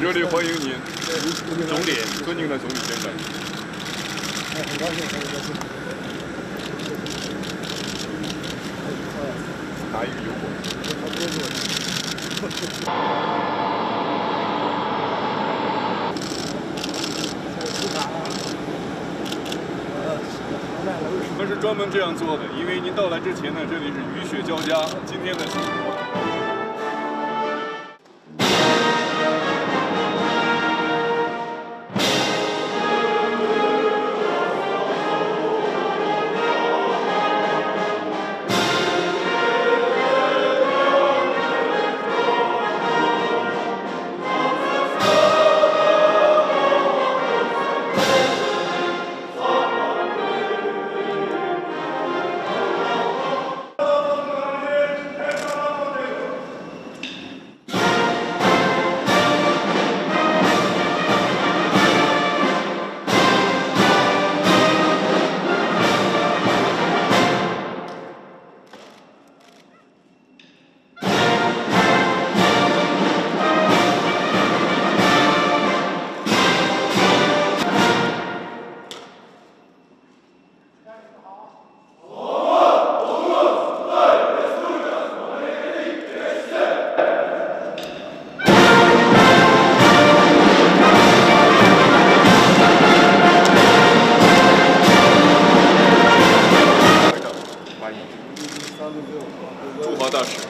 热烈欢迎您，总理，尊敬的总理先生。很高兴，很高兴。拿一个油果。我们是专门这样做的，因为您到来之前呢，这里是雨雪交加，今天呢是。驻华大使、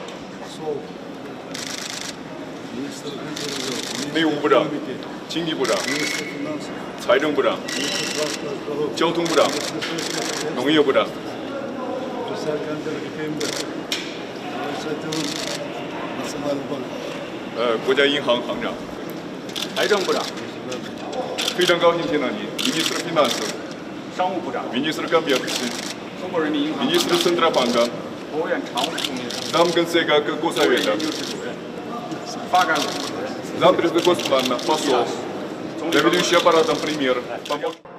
内务部长、经济部长、财政部长、交通部长、农业部长、国家银行行长、财政部长、非常高兴见到您 ，Minister Finance、商务部长、Minister Gambier、中国人民银行 Minister Centralbank、国务院常务副秘书长、 Нам Генсека Госсовета, 研究室主任、发展委主任、 Зампред Госсмана, посол, заведующий аппаратом премьер, помощник.